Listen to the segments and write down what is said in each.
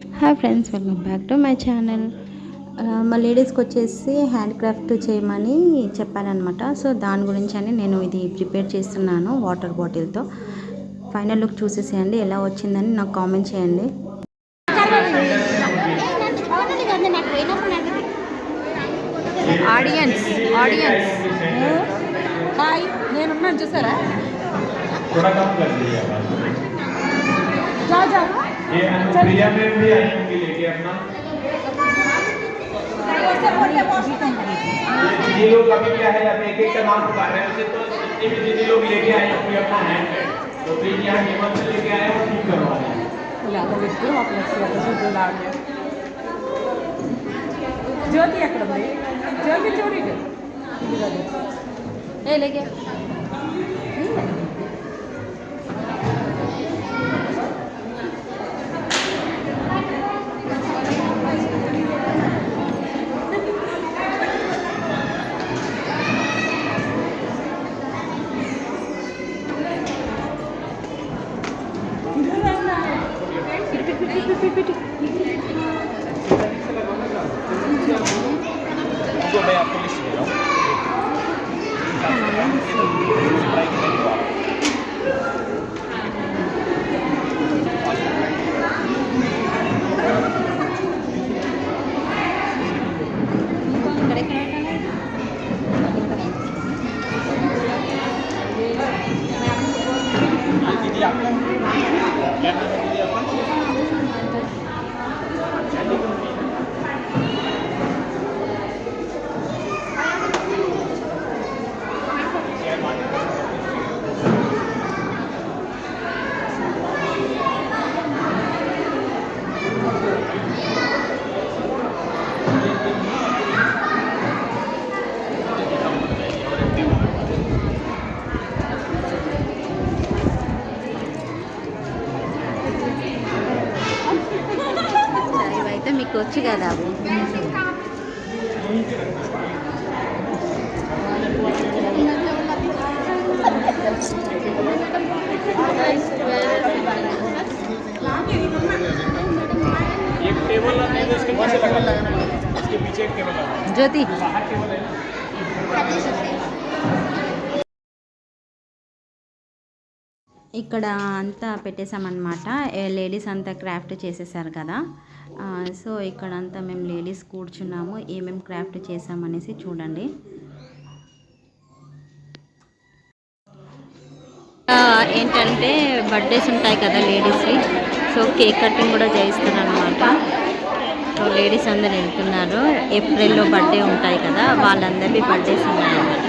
Hi friends, welcome back to my channel. మా లేడీస్కి వచ్చేసి హ్యాండ్ క్రాఫ్ట్ చేయమని చెప్పారనమాట. సో దాని గురించి అని నేను ఇది ప్రిపేర్ చేస్తున్నాను వాటర్ బాటిల్తో. ఫైనల్ లుక్ చూసేసేయండి, ఎలా వచ్చిందని నాకు కామెంట్ చేయండి. ఆడియన్స్ హాయ్, నేనున్నాను చూసారా? ये प्रिया में भी आएंगे लेके अपना दीदी लोग अभी क्या है, अभी एक का नाम पुकार रहे हैं उसे, तो जितने भी दीदी लोग लेके आए हैं कोई अपना हैंड है तो प्लीज यहाँ हेमंत से लेके आए और ठीक करवा दें. జ్యోతి ఎక్కడ ఉంది? జ్యోతి చూడండి. ఏ లేకే तो मैं आपको लिस्ट दे रहा हूँ. दीदी आपका दीदी आपका ఇవైతే మీకు వచ్చు కదా అవి. एक टेबल नहीं है उसके पीछे लगाना है, उसके पीछे एक टेबल लगाना है. జ్యోతి बाहर टेबल है. ఇక్కడ అంతా పెట్టేసామన్నమాట. లేడీస్ అంతా క్రాఫ్ట్ చేసేసారు కదా. సో ఇక్కడ అంతా మేము లేడీస్ కూర్చున్నాము, ఏమేమి క్రాఫ్ట్ చేసామనేసి చూడండి. ఏంటంటే బర్త్డేస్ ఉంటాయి కదా లేడీస్వి, సో కేక్ కటింగ్ కూడా చేయిస్తున్నారు అనమాట. సో లేడీస్ అందరు వెళ్తున్నారు. ఏప్రిల్లో బర్త్డే ఉంటాయి కదా, వాళ్ళందరివి బర్త్డేస్ ఉన్నాయన్నమాట.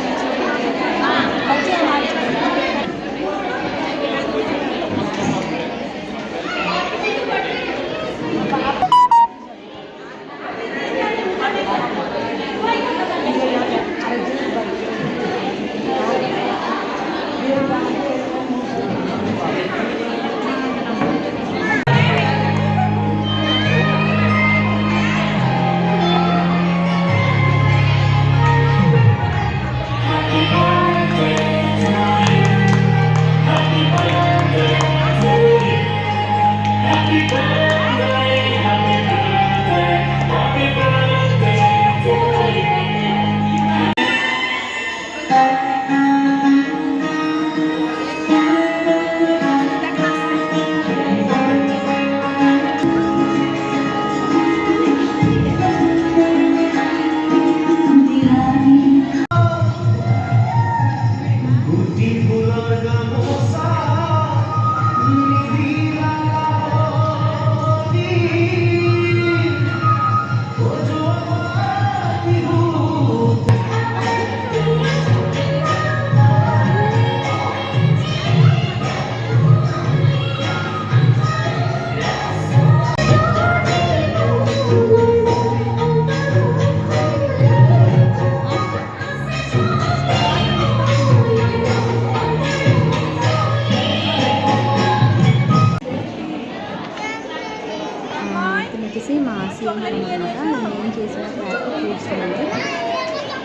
వచ్చేసి మా సీఎం అనమాట. నేను చేసిన క్రాఫ్ట్ చూస్తున్నాను.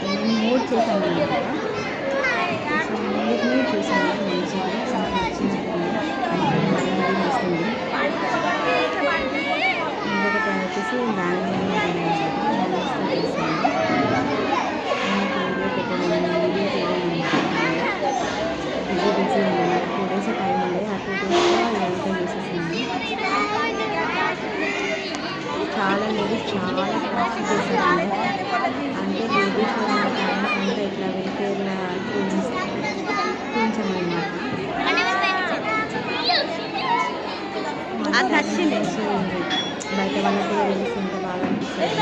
నేను మోడ్ చేశాను అనమాట. సో మూడ్ని చూసాను మంచిగా, నాకు నచ్చింది. వస్తుంది వచ్చేసి బెంగళూరులో హ్యాండ్స్తో చేశాను. వీడియో పెట్టాను, వీడియో బిజీ బిజీ ఉంది. 2 days టైం ఉండే, ఆ 2 daysలో ఇదంతా చేసేసాను. చాలా లేడీస్ చాలా క్రాఫ్ట్ చేశారండి. అంటే బేబీస్ అంతా ఇట్లా వెల్ఫేర్లా చూపించామన్నమాట. అది నచ్చింది. బయట వాళ్ళకి రీల్స్ ఎంత బాగా అనిపిస్తుంది.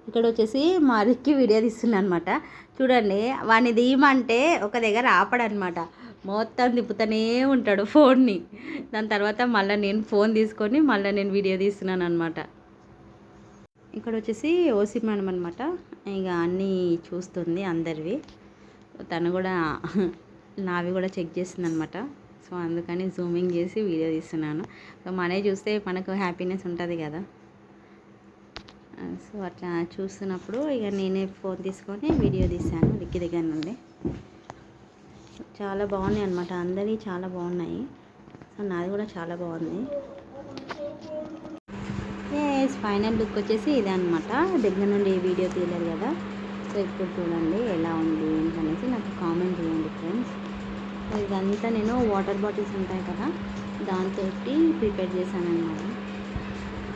ఇక్కడ వచ్చేసి మా రిక్కి వీడియో తీస్తున్నా అనమాట. చూడండి, వాడిని తీయమంటే ఒక దగ్గర ఆపడనమాట, మొత్తం తిప్పుతూనే ఉంటాడు ఫోన్ని. దాని తర్వాత మళ్ళీ నేను ఫోన్ తీసుకొని మళ్ళీ నేను వీడియో తీస్తున్నాను అనమాట. ఇక్కడ వచ్చేసి ఓసి మేడం అనమాట. ఇక అన్నీ చూస్తుంది అందరివి. తను కూడా నావి కూడా చెక్ చేస్తుంది అనమాట. సో అందుకని జూమింగ్ చేసి వీడియో తీస్తున్నాను. సో మనమే చూస్తే మనకు హ్యాపీనెస్ ఉంటుంది కదా. సో అట్లా చూస్తున్నప్పుడు ఇక నేనే ఫోన్ తీసుకొని వీడియో తీశాను రిక్కి దగ్గర నుండి. చాలా బాగున్నాయి అనమాట, అందరివి చాలా బాగున్నాయి. సో నాది కూడా చాలా బాగుంది. ఫైనల్ లుక్ వచ్చేసి ఇదే అనమాట. దగ్గర నుండి వీడియో తీయలేదు కదా. సో ఇప్పుడు చూడండి ఎలా ఉంది ఏంటనేసి నాకు కామెంట్ చేయండి ఫ్రెండ్స్. సో ఇదంతా నేను వాటర్ బాటిల్స్ ఉంటాయి కదా, దాంతో ప్రిపేర్ చేశాను అనమాట.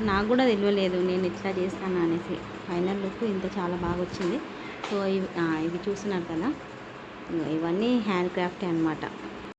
నాకు కూడా తెలియలేదు నేను ఇట్లా చేస్తాను అనేసి. ఫైనల్ లుక్ ఇంత చాలా బాగా వచ్చింది. సో ఇవి చూస్తున్నారు కదా, ఇవన్నీ హ్యాండ్ క్రాఫ్టే అనమాట.